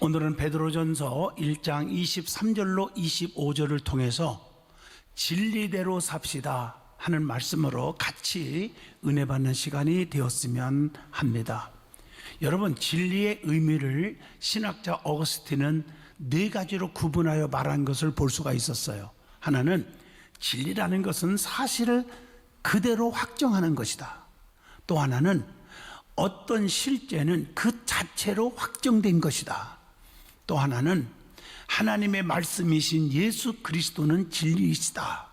오늘은 베드로전서 1장 23절로 25절을 통해서 진리대로 삽시다 하는 말씀으로 같이 은혜 받는 시간이 되었으면 합니다. 여러분, 진리의 의미를 신학자 어거스틴은 네 가지로 구분하여 말한 것을 볼 수가 있었어요. 하나는 진리라는 것은 사실을 그대로 확정하는 것이다. 또 하나는 어떤 실제는 그 자체로 확정된 것이다. 또 하나는 하나님의 말씀이신 예수 그리스도는 진리이시다.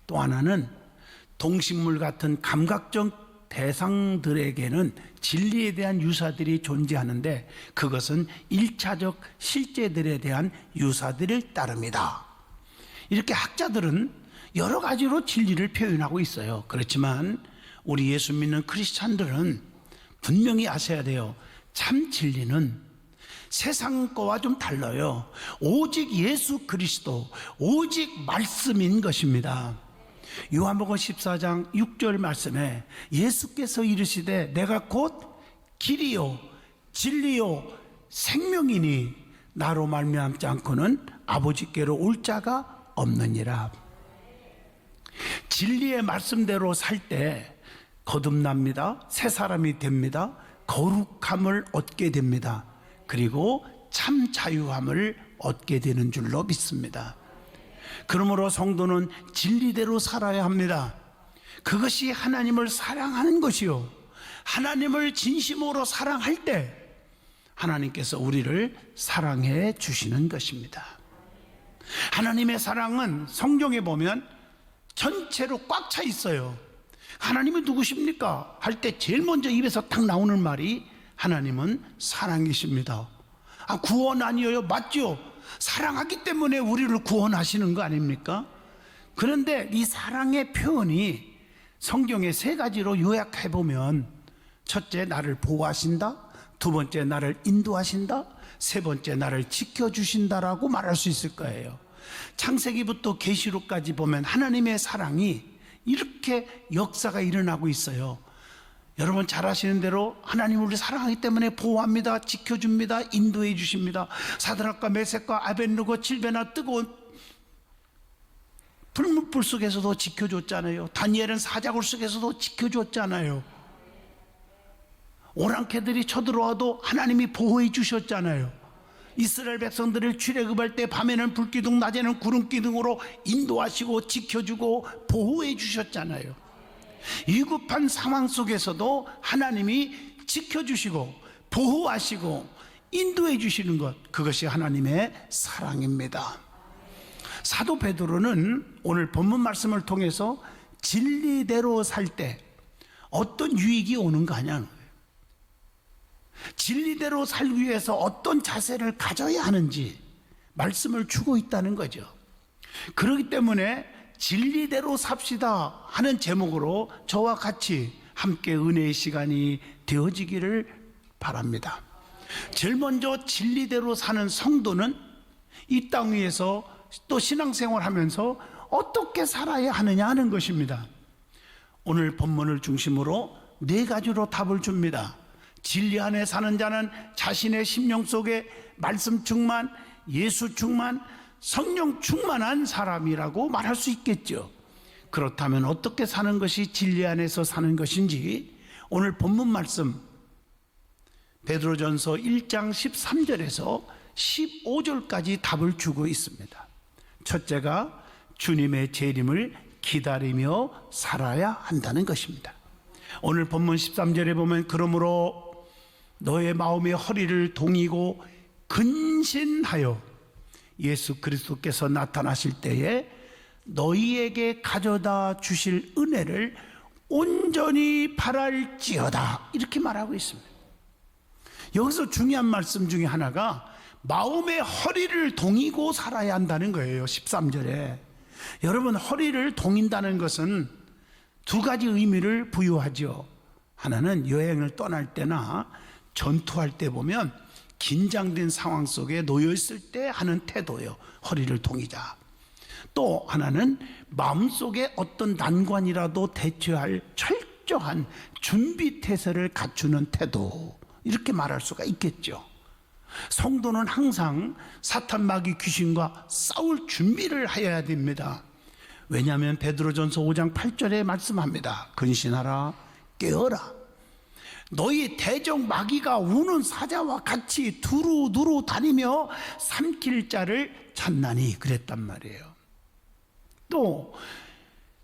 또 하나는 동식물 같은 감각적 대상들에게는 진리에 대한 유사들이 존재하는데 그것은 1차적 실제들에 대한 유사들을 따릅니다. 이렇게 학자들은 여러 가지로 진리를 표현하고 있어요. 그렇지만 우리 예수 믿는 크리스찬들은 분명히 아셔야 돼요. 참 진리는 세상 거와 좀 달라요. 오직 예수 그리스도, 오직 말씀인 것입니다. 요한복음 14장 6절 말씀에 예수께서 이르시되 내가 곧 길이요 진리요 생명이니 나로 말미암지 않고는 아버지께로 올 자가 없느니라. 진리의 말씀대로 살 때 거듭납니다. 새 사람이 됩니다. 거룩함을 얻게 됩니다. 그리고 참 자유함을 얻게 되는 줄로 믿습니다. 그러므로 성도는 진리대로 살아야 합니다. 그것이 하나님을 사랑하는 것이요, 하나님을 진심으로 사랑할 때 하나님께서 우리를 사랑해 주시는 것입니다. 하나님의 사랑은 성경에 보면 전체로 꽉 차 있어요. 하나님이 누구십니까? 할 때 제일 먼저 입에서 딱 나오는 말이 하나님은 사랑이십니다. 구원 아니에요? 맞죠? 사랑하기 때문에 우리를 구원하시는 거 아닙니까? 그런데 이 사랑의 표현이 성경에 세 가지로 요약해보면 첫째, 나를 보호하신다. 두 번째, 나를 인도하신다. 세 번째, 나를 지켜주신다라고 말할 수 있을 거예요. 창세기부터 계시록까지 보면 하나님의 사랑이 이렇게 역사가 일어나고 있어요. 여러분 잘 아시는 대로 하나님 우리를 사랑하기 때문에 보호합니다. 지켜줍니다. 인도해 주십니다. 사드락과 메섹과 아벳느고 7배나 뜨거운 불 속에서도 지켜줬잖아요. 다니엘은 사자굴 속에서도 지켜줬잖아요. 오랑캐들이 쳐들어와도 하나님이 보호해 주셨잖아요. 이스라엘 백성들을 출애굽할 때 밤에는 불기둥 낮에는 구름기둥으로 인도하시고 지켜주고 보호해 주셨잖아요. 위급한 상황 속에서도 하나님이 지켜주시고 보호하시고 인도해 주시는 것, 그것이 하나님의 사랑입니다. 사도 베드로는 오늘 본문 말씀을 통해서 진리대로 살 때 어떤 유익이 오는가 하냐는 거예요. 진리대로 살기 위해서 어떤 자세를 가져야 하는지 말씀을 주고 있다는 거죠. 그렇기 때문에 진리대로 삽시다 하는 제목으로 저와 같이 함께 은혜의 시간이 되어지기를 바랍니다. 제일 먼저 진리대로 사는 성도는 이 땅 위에서 또 신앙생활 하면서 어떻게 살아야 하느냐 하는 것입니다. 오늘 본문을 중심으로 네 가지로 답을 줍니다. 진리 안에 사는 자는 자신의 심령 속에 말씀 충만, 예수 충만, 성령 충만한 사람이라고 말할 수 있겠죠. 그렇다면 어떻게 사는 것이 진리 안에서 사는 것인지 오늘 본문 말씀 베드로전서 1장 13절에서 15절까지 답을 주고 있습니다. 첫째가 주님의 재림을 기다리며 살아야 한다는 것입니다. 오늘 본문 13절에 보면 그러므로 너의 마음의 허리를 동이고 근신하여 예수 그리스도께서 나타나실 때에 너희에게 가져다 주실 은혜를 온전히 바랄지어다, 이렇게 말하고 있습니다. 여기서 중요한 말씀 중에 하나가 마음의 허리를 동이고 살아야 한다는 거예요. 13절에 여러분, 허리를 동인다는 것은 두 가지 의미를 부여하죠. 하나는 여행을 떠날 때나 전투할 때 보면 긴장된 상황 속에 놓여 있을 때 하는 태도예요. 허리를 동이자. 또 하나는 마음속에 어떤 난관이라도 대처할 철저한 준비 태세를 갖추는 태도, 이렇게 말할 수가 있겠죠. 성도는 항상 사탄 마귀 귀신과 싸울 준비를 해야 됩니다. 왜냐하면 베드로전서 5장 8절에 말씀합니다. 근신하라, 깨어라. 너희 대적 마귀가 우는 사자와 같이 두루두루 다니며 삼킬 자를 찾나니, 그랬단 말이에요. 또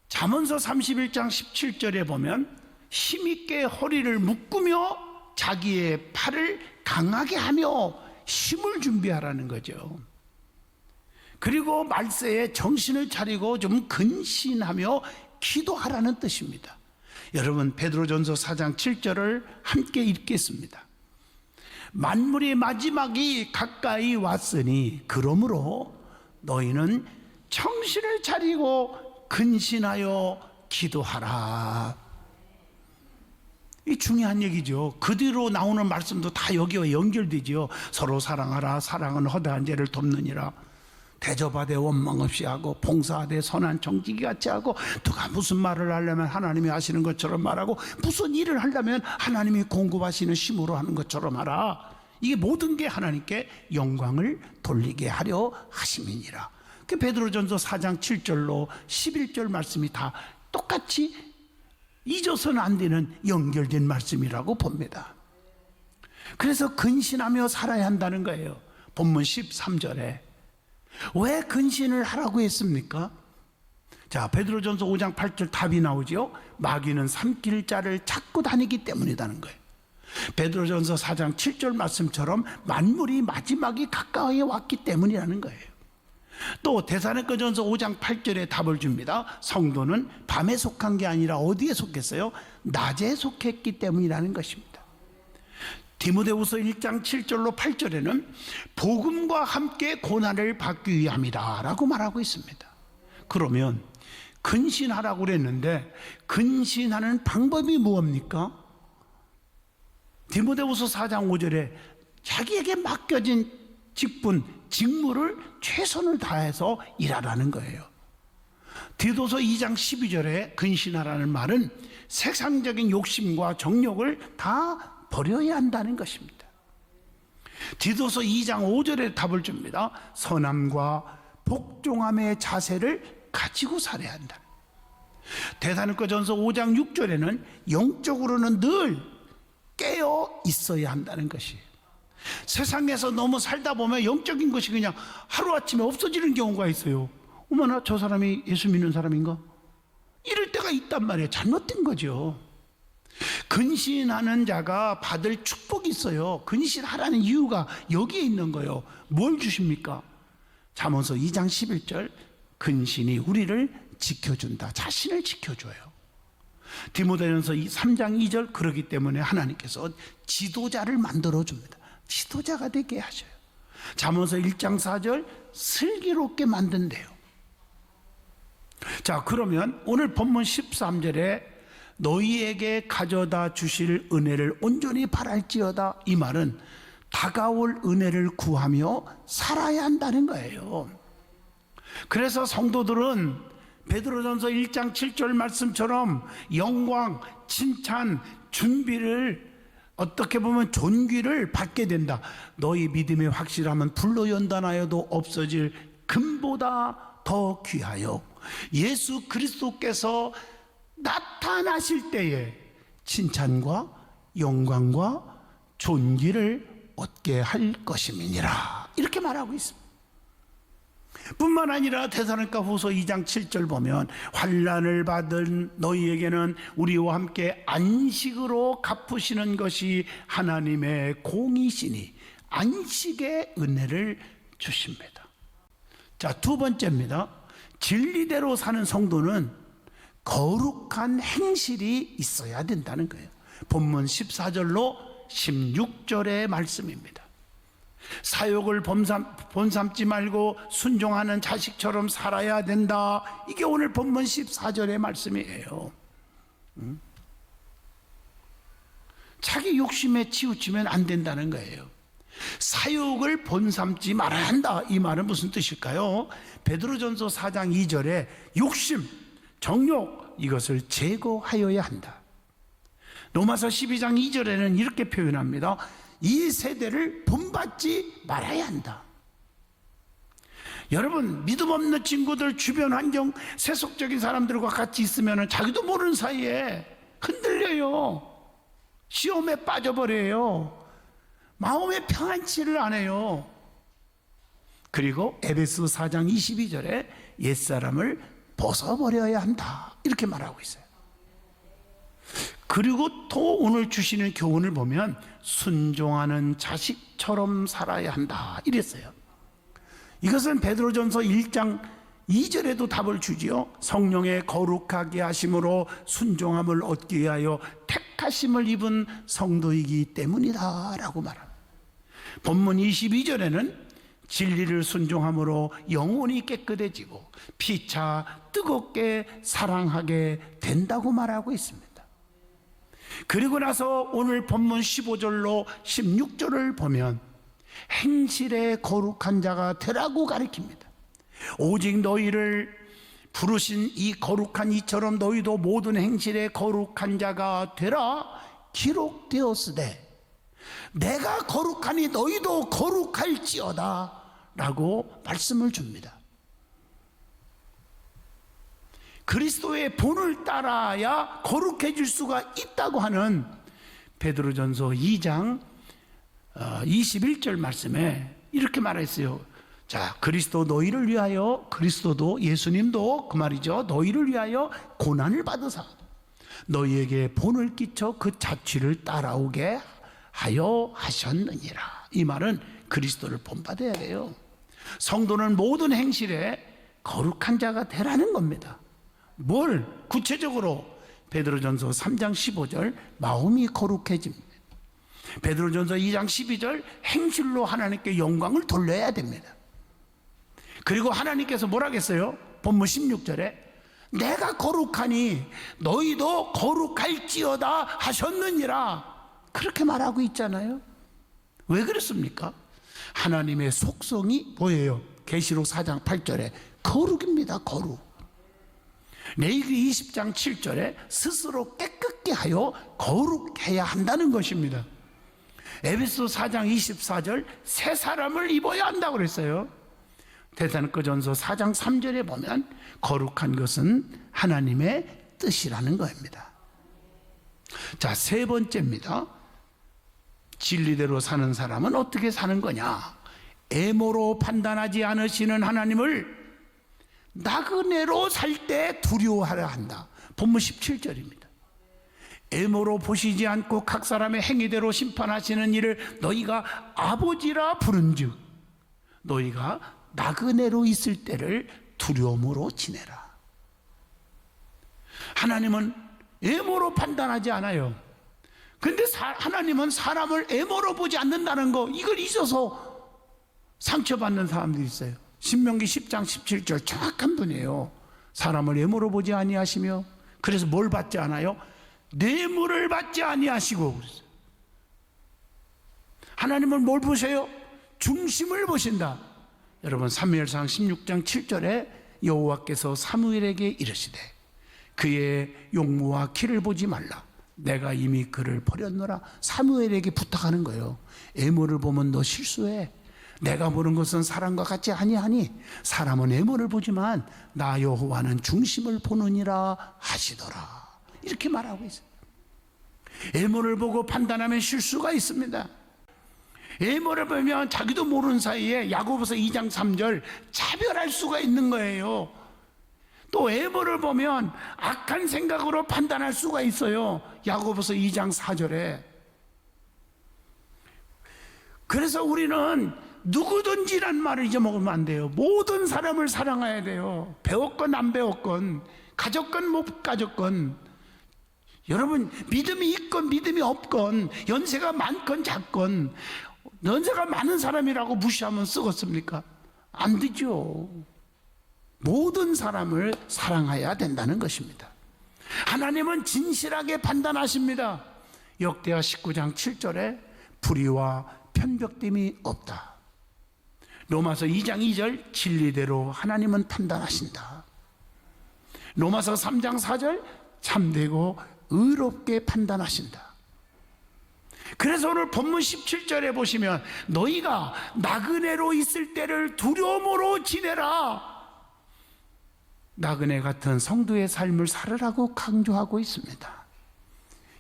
잠언서 31장 17절에 보면 힘있게 허리를 묶으며 자기의 팔을 강하게 하며 힘을 준비하라는 거죠. 그리고 말세에 정신을 차리고 좀 근신하며 기도하라는 뜻입니다. 여러분, 베드로전서 4장 7절을 함께 읽겠습니다. 만물의 마지막이 가까이 왔으니 그러므로 너희는 정신을 차리고 근신하여 기도하라. 이 중요한 얘기죠. 그 뒤로 나오는 말씀도 다 여기와 연결되지요. 서로 사랑하라. 사랑은 허다한 죄를 돕느니라. 대접하되 원망 없이 하고 봉사하되 선한 정직이 같이 하고, 누가 무슨 말을 하려면 하나님이 하시는 것처럼 말하고, 무슨 일을 하려면 하나님이 공급하시는 힘으로 하는 것처럼 하라. 이게 모든 게 하나님께 영광을 돌리게 하려 하심이니라. 그 베드로전서 4장 7절로 11절 말씀이 다 똑같이 잊어서는 안 되는 연결된 말씀이라고 봅니다. 그래서 근신하며 살아야 한다는 거예요. 본문 13절에 왜 근신을 하라고 했습니까? 자, 베드로전서 5장 8절 답이 나오죠. 마귀는 삼킬 자를 찾고 다니기 때문이라는 거예요. 베드로전서 4장 7절 말씀처럼 만물이 마지막이 가까이 왔기 때문이라는 거예요. 또 데살로니가전서 5장 8절에 답을 줍니다. 성도는 밤에 속한 게 아니라 어디에 속했어요? 낮에 속했기 때문이라는 것입니다. 디모데후서 1장 7절로 8절에는 복음과 함께 고난을 받기 위함이다 라고 말하고 있습니다. 그러면 근신하라고 그랬는데 근신하는 방법이 무엇입니까? 디모데후서 4장 5절에 자기에게 맡겨진 직무를 최선을 다해서 일하라는 거예요. 디도서 2장 12절에 근신하라는 말은 세상적인 욕심과 정욕을 다 버려야 한다는 것입니다. 디도서 2장 5절에 답을 줍니다. 선함과 복종함의 자세를 가지고 살아야 한다. 데살로니가전서 5장 6절에는 영적으로는 늘 깨어 있어야 한다는 것이에요. 세상에서 너무 살다 보면 영적인 것이 그냥 하루아침에 없어지는 경우가 있어요. 어머나, 저 사람이 예수 믿는 사람인가? 이럴 때가 있단 말이에요. 잘못된 거죠. 근신하는 자가 받을 축복이 있어요. 근신하라는 이유가 여기에 있는 거예요. 뭘 주십니까? 잠언서 2장 11절, 근신이 우리를 지켜준다. 자신을 지켜줘요. 디모데전서 3장 2절, 그러기 때문에 하나님께서 지도자를 만들어줍니다. 지도자가 되게 하셔요. 잠언서 1장 4절, 슬기롭게 만든대요. 자, 그러면 오늘 본문 13절에 너희에게 가져다 주실 은혜를 온전히 바랄지어다, 이 말은 다가올 은혜를 구하며 살아야 한다는 거예요. 그래서 성도들은 베드로전서 1장 7절 말씀처럼 영광, 칭찬, 준비를, 어떻게 보면 존귀를 받게 된다. 너희 믿음이 확실하면 불로 연단하여도 없어질 금보다 더 귀하여 예수 그리스도께서 나타나실 때에 칭찬과 영광과 존귀를 얻게 할 것임이니라, 이렇게 말하고 있습니다. 뿐만 아니라 데살로니가후서 2장 7절 보면 환난을 받은 너희에게는 우리와 함께 안식으로 갚으시는 것이 하나님의 공이시니 안식의 은혜를 주십니다. 자, 두 번째입니다. 진리대로 사는 성도는 거룩한 행실이 있어야 된다는 거예요. 본문 14절로 16절의 말씀입니다. 사욕을 본삼지 말고 순종하는 자식처럼 살아야 된다. 이게 오늘 본문 14절의 말씀이에요. 자기 욕심에 치우치면 안 된다는 거예요. 사욕을 본삼지 말아야 한다, 이 말은 무슨 뜻일까요? 베드로전서 4장 2절에 욕심, 정욕, 이것을 제거하여야 한다. 로마서 12장 2절에는 이렇게 표현합니다. 이 세대를 본받지 말아야 한다. 여러분, 믿음 없는 친구들, 주변 환경, 세속적인 사람들과 같이 있으면 자기도 모르는 사이에 흔들려요. 시험에 빠져버려요. 마음의 평안치를 안 해요. 그리고 에베소 4장 22절에 옛사람을 벗어버려야 한다, 이렇게 말하고 있어요. 그리고 또 오늘 주시는 교훈을 보면 순종하는 자식처럼 살아야 한다, 이랬어요. 이것은 베드로전서 1장 2절에도 답을 주지요. 성령의 거룩하게 하심으로 순종함을 얻기 위하여 택하심을 입은 성도이기 때문이다 라고 말합니다. 본문 22절에는 진리를 순종함으로 영혼이 깨끗해지고 피차 뜨겁게 사랑하게 된다고 말하고 있습니다. 그리고 나서 오늘 본문 15절로 16절을 보면 행실에 거룩한 자가 되라고 가르칩니다. 오직 너희를 부르신 이 거룩한 이처럼 너희도 모든 행실에 거룩한 자가 되라 기록되었으되 내가 거룩하니 너희도 거룩할지어다 라고 말씀을 줍니다. 그리스도의 본을 따라야 거룩해질 수가 있다고 하는 베드로전서 2장 21절 말씀에 이렇게 말했어요. 자, 그리스도 너희를 위하여, 그리스도도 예수님도 그 말이죠, 너희를 위하여 고난을 받으사 너희에게 본을 끼쳐 그 자취를 따라오게 하여 하셨느니라. 이 말은 그리스도를 본받아야 돼요. 성도는 모든 행실에 거룩한 자가 되라는 겁니다. 뭘 구체적으로? 베드로전서 3장 15절 마음이 거룩해집니다. 베드로전서 2장 12절 행실로 하나님께 영광을 돌려야 됩니다. 그리고 하나님께서 뭐라 했어요? 본문 16절에 내가 거룩하니 너희도 거룩할지어다 하셨느니라, 그렇게 말하고 있잖아요. 왜 그렇습니까? 하나님의 속성이 뭐예요? 계시록 4장 8절에 거룩입니다. 거룩. 레위기 20장 7절에 스스로 깨끗게 하여 거룩해야 한다는 것입니다. 에베소 4장 24절 새 사람을 입어야 한다고 그랬어요. 데살로니가전서 4장 3절에 보면 거룩한 것은 하나님의 뜻이라는 겁니다. 자, 세 번째입니다. 진리대로 사는 사람은 어떻게 사는 거냐? 애모로 판단하지 않으시는 하나님을 나그네로 살 때 두려워하려 한다. 본문 17절입니다. 애모로 보시지 않고 각 사람의 행위대로 심판하시는 이를 너희가 아버지라 부른즉 너희가 나그네로 있을 때를 두려움으로 지내라. 하나님은 애모로 판단하지 않아요. 근데 하나님은 사람을 애모로 보지 않는다는 거, 이걸 잊어서 상처받는 사람들이 있어요. 신명기 10장 17절 정확한 분이에요. 사람을 애모로 보지 아니하시며, 그래서 뭘 받지 않아요? 뇌물을 받지 아니하시고 그랬어요. 하나님은 뭘 보세요? 중심을 보신다. 여러분, 사무엘상 16장 7절에 여호와께서 사무엘에게 이르시되 그의 용모와 키를 보지 말라. 내가 이미 그를 버렸노라. 사무엘에게 부탁하는 거예요. 애모를 보면 너 실수해. 내가 보는 것은 사람과 같지 아니하니 사람은 애모를 보지만 나 여호와는 중심을 보느니라 하시더라. 이렇게 말하고 있어요. 애모를 보고 판단하면 실수가 있습니다. 애모를 보면 자기도 모르는 사이에 야고보서 2장 3절 차별할 수가 있는 거예요. 또 애모를 보면 악한 생각으로 판단할 수가 있어요. 야고보서 2장 4절에. 그래서 우리는 누구든지란 말을 잊어먹으면 안 돼요. 모든 사람을 사랑해야 돼요. 배웠건 안 배웠건, 가졌건 못 가졌건, 여러분 믿음이 있건 믿음이 없건, 연세가 많건 작건, 연세가 많은 사람이라고 무시하면 쓰겠습니까? 안 되죠. 모든 사람을 사랑해야 된다는 것입니다. 하나님은 진실하게 판단하십니다. 역대하 19장 7절에 불의와 편벽됨이 없다. 로마서 2장 2절 진리대로 하나님은 판단하신다. 로마서 3장 4절 참되고 의롭게 판단하신다. 그래서 오늘 본문 17절에 보시면 너희가 나그네로 있을 때를 두려움으로 지내라. 나그네 같은 성도의 삶을 살으라고 강조하고 있습니다.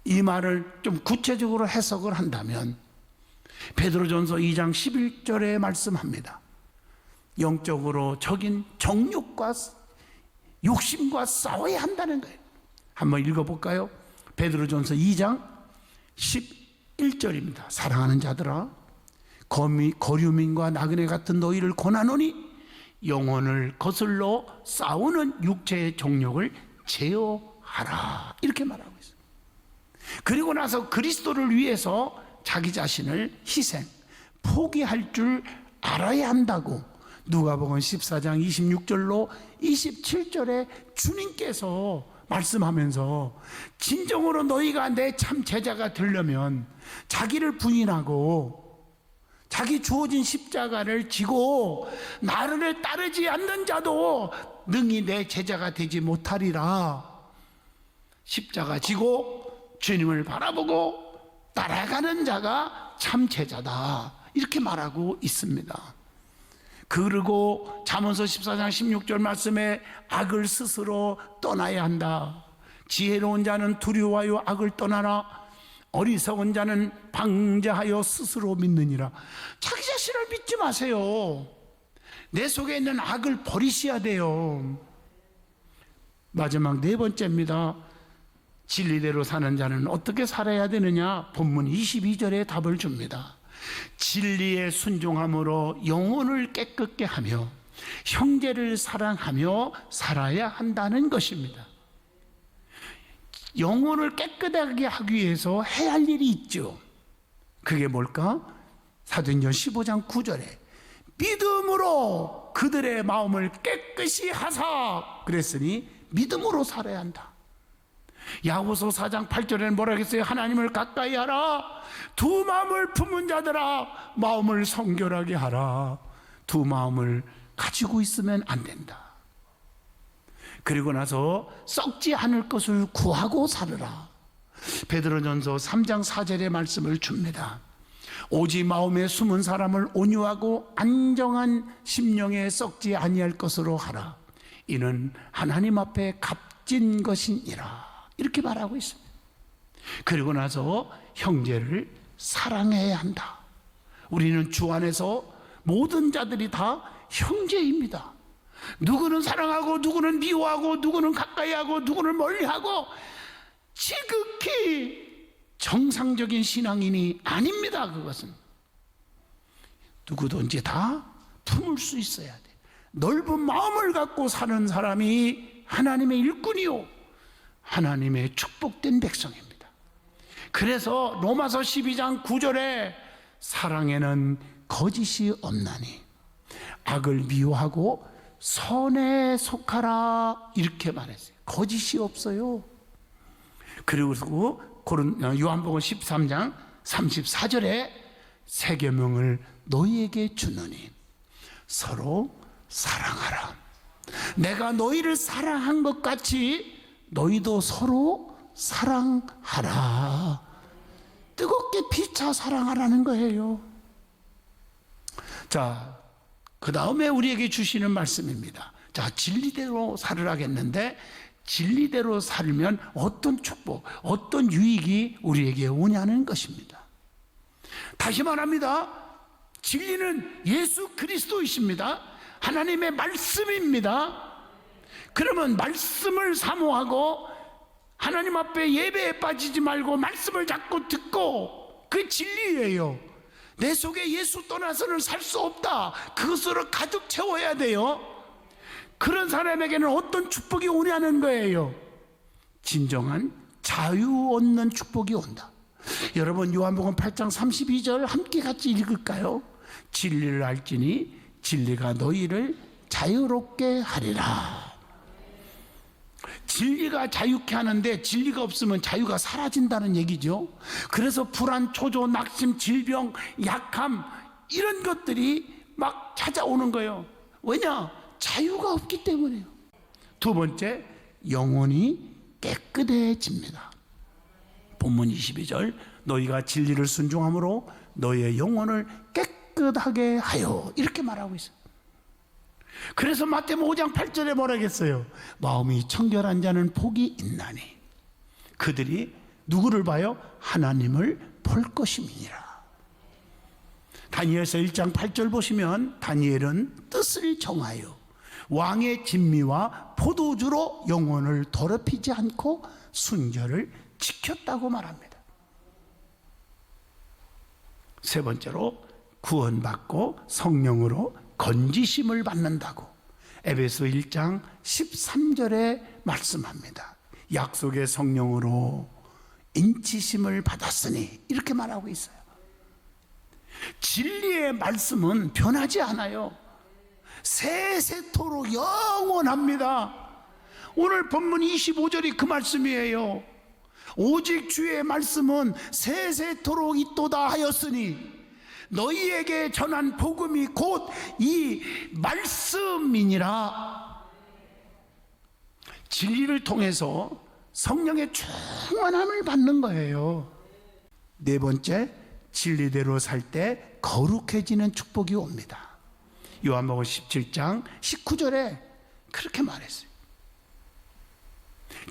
이 말을 좀 구체적으로 해석을 한다면 베드로전서 2장 11절에 말씀합니다. 영적으로 적인 정욕과 욕심과 싸워야 한다는 거예요. 한번 읽어볼까요? 베드로전서 2장 11절입니다. 사랑하는 자들아, 거류민과 나그네 같은 너희를 권하노니 영혼을 거슬러 싸우는 육체의 정욕을 제어하라. 이렇게 말하고 있어요. 그리고 나서 그리스도를 위해서 자기 자신을 희생, 포기할 줄 알아야 한다고 누가복음 14장 26절로 27절에 주님께서 말씀하면서 진정으로 너희가 내 참 제자가 되려면 자기를 부인하고 자기 주어진 십자가를 지고 나를 따르지 않는 자도 능히 내 제자가 되지 못하리라. 십자가 지고 주님을 바라보고 따라가는 자가 참 제자다. 이렇게 말하고 있습니다. 그리고 잠언서 14장 16절 말씀에 악을 스스로 떠나야 한다. 지혜로운 자는 두려워하여 악을 떠나라. 어리석은 자는 방자하여 스스로 믿느니라. 자기 자신을 믿지 마세요. 내 속에 있는 악을 버리셔야 돼요. 마지막 네 번째입니다. 진리대로 사는 자는 어떻게 살아야 되느냐? 본문 22절에 답을 줍니다. 진리에 순종함으로 영혼을 깨끗게 하며 형제를 사랑하며 살아야 한다는 것입니다. 영혼을 깨끗하게 하기 위해서 해야 할 일이 있죠. 그게 뭘까? 사도행전 15장 9절에 믿음으로 그들의 마음을 깨끗이 하사 그랬으니 믿음으로 살아야 한다. 야고보서 4장 8절에는 뭐라 했어요? 하나님을 가까이 하라. 두 마음을 품은 자들아 마음을 성결하게 하라. 두 마음을 가지고 있으면 안 된다. 그리고 나서 썩지 않을 것을 구하고 살으라. 베드로전서 3장 4절의 말씀을 줍니다. 오직 마음에 숨은 사람을 온유하고 안정한 심령에 썩지 아니할 것으로 하라. 이는 하나님 앞에 값진 것이니라. 이렇게 말하고 있습니다. 그리고 나서 형제를 사랑해야 한다. 우리는 주 안에서 모든 자들이 다 형제입니다. 누구는 사랑하고 누구는 미워하고 누구는 가까이하고 누구는 멀리하고 지극히 정상적인 신앙인이 아닙니다. 그것은 누구든지 다 품을 수 있어야 돼. 넓은 마음을 갖고 사는 사람이 하나님의 일꾼이요 하나님의 축복된 백성입니다. 그래서 로마서 12장 9절에 사랑에는 거짓이 없나니 악을 미워하고 선에 속하라 이렇게 말했어요. 거짓이 없어요. 그리고 요한복음 13장 34절에 새 계명을 너희에게 주노니 서로 사랑하라. 내가 너희를 사랑한 것 같이 너희도 서로 사랑하라. 뜨겁게 피차 사랑하라는 거예요. 자, 그 다음에 우리에게 주시는 말씀입니다. 자, 진리대로 살으라겠는데 진리대로 살면 어떤 축복, 어떤 유익이 우리에게 오냐는 것입니다. 다시 말합니다. 진리는 예수 그리스도이십니다. 하나님의 말씀입니다. 그러면 말씀을 사모하고 하나님 앞에 예배에 빠지지 말고 말씀을 자꾸 듣고 그 진리예요. 내 속에 예수 떠나서는 살 수 없다. 그것으로 가득 채워야 돼요. 그런 사람에게는 어떤 축복이 오냐는 거예요. 진정한 자유 얻는 축복이 온다. 여러분 요한복음 8장 32절 함께 같이 읽을까요? 진리를 알지니 진리가 너희를 자유롭게 하리라. 진리가 자유케 하는데 진리가 없으면 자유가 사라진다는 얘기죠. 그래서 불안, 초조, 낙심, 질병, 약함 이런 것들이 막 찾아오는 거예요. 왜냐? 자유가 없기 때문이에요. 두 번째, 영혼이 깨끗해집니다. 본문 22절 너희가 진리를 순종함으로 너희의 영혼을 깨끗하게 하여, 이렇게 말하고 있어요. 그래서 마태복음 5장 8절에 뭐라겠어요? 마음이 청결한 자는 복이 있나니 그들이 누구를 봐요? 하나님을 볼 것임이니라. 다니엘서 1장 8절 보시면 다니엘은 뜻을 정하여 왕의 진미와 포도주로 영혼을 더럽히지 않고 순결을 지켰다고 말합니다. 세 번째로 구원받고 성령으로 건지심을 받는다고 에베소 1장 13절에 말씀합니다. 약속의 성령으로 인치심을 받았으니, 이렇게 말하고 있어요. 진리의 말씀은 변하지 않아요. 세세토록 영원합니다. 오늘 본문 25절이 그 말씀이에요. 오직 주의 말씀은 세세토록 있도다 하였으니 너희에게 전한 복음이 곧 이 말씀이니라. 진리를 통해서 성령의 충만함을 받는 거예요. 네 번째, 진리대로 살 때 거룩해지는 축복이 옵니다. 요한복음 17장 19절에 그렇게 말했어요.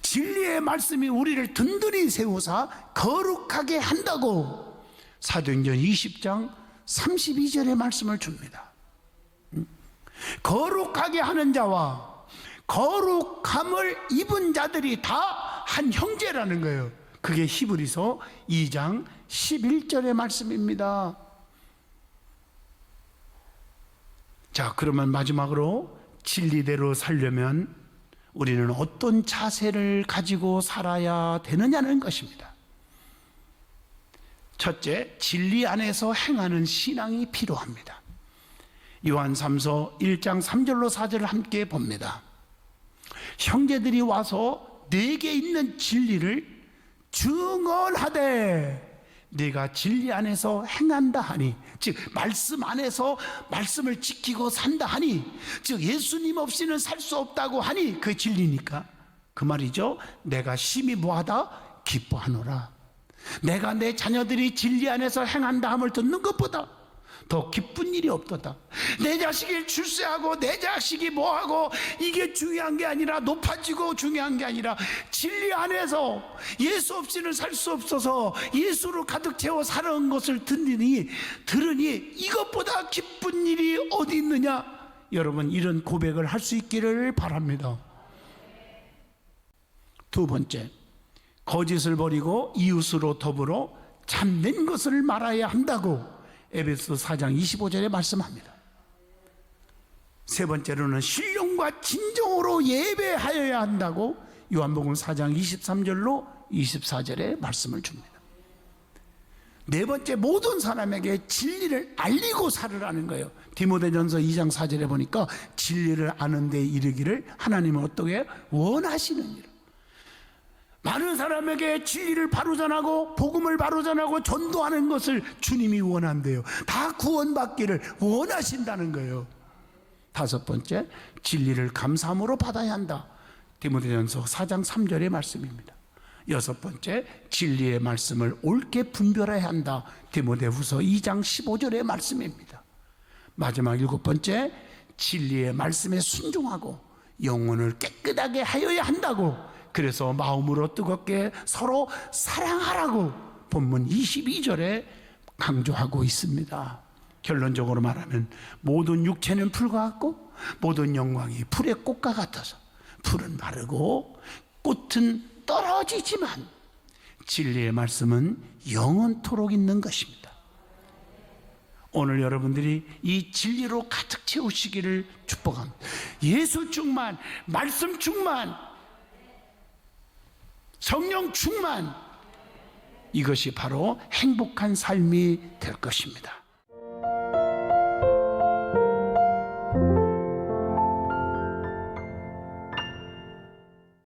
진리의 말씀이 우리를 든든히 세우사 거룩하게 한다고 사도행전 20장 32절의 말씀을 줍니다. 거룩하게 하는 자와 거룩함을 입은 자들이 다 한 형제라는 거예요. 그게 히브리서 2장 11절의 말씀입니다. 자, 그러면 마지막으로 진리대로 살려면 우리는 어떤 자세를 가지고 살아야 되느냐는 것입니다. 첫째, 진리 안에서 행하는 신앙이 필요합니다. 요한 3서 1장 3절로 4절을 함께 봅니다. 형제들이 와서 내게 있는 진리를 증언하되 네가 진리 안에서 행한다 하니, 즉 말씀 안에서 말씀을 지키고 산다 하니, 즉 예수님 없이는 살 수 없다고 하니, 그 진리니까 그 말이죠. 내가 심히 뭐하다? 기뻐하노라. 내가 내 자녀들이 진리 안에서 행한다 함을 듣는 것보다 더 기쁜 일이 없도다. 내 자식이 출세하고 내 자식이 뭐하고 이게 중요한 게 아니라, 높아지고 중요한 게 아니라 진리 안에서 예수 없이는 살 수 없어서 예수로 가득 채워 사는 것을 들으니 이것보다 기쁜 일이 어디 있느냐. 여러분, 이런 고백을 할 수 있기를 바랍니다. 두 번째, 거짓을 버리고 이웃으로 더불어 참된 것을 말해야 한다고 에베소 4장 25절에 말씀합니다. 세 번째로는 신령과 진정으로 예배하여야 한다고 요한복음 4장 23절로 24절에 말씀을 줍니다. 네 번째, 모든 사람에게 진리를 알리고 살으라는 거예요. 디모데전서 2장 4절에 보니까 진리를 아는 데 이르기를 하나님은 어떻게 원하시느니라. 많은 사람에게 진리를 바로 전하고 복음을 바로 전하고 전도하는 것을 주님이 원한대요. 다 구원받기를 원하신다는 거예요. 다섯 번째, 진리를 감사함으로 받아야 한다. 디모데전서 4장 3절의 말씀입니다. 여섯 번째, 진리의 말씀을 옳게 분별해야 한다. 디모데후서 2장 15절의 말씀입니다. 마지막 일곱 번째, 진리의 말씀에 순종하고 영혼을 깨끗하게 하여야 한다고, 그래서 마음으로 뜨겁게 서로 사랑하라고 본문 22절에 강조하고 있습니다. 결론적으로 말하면 모든 육체는 풀과 같고 모든 영광이 풀의 꽃과 같아서 풀은 마르고 꽃은 떨어지지만 진리의 말씀은 영원토록 있는 것입니다. 오늘 여러분들이 이 진리로 가득 채우시기를 축복합니다. 예수 충만, 말씀 충만, 성령 충만, 이것이 바로 행복한 삶이 될 것입니다.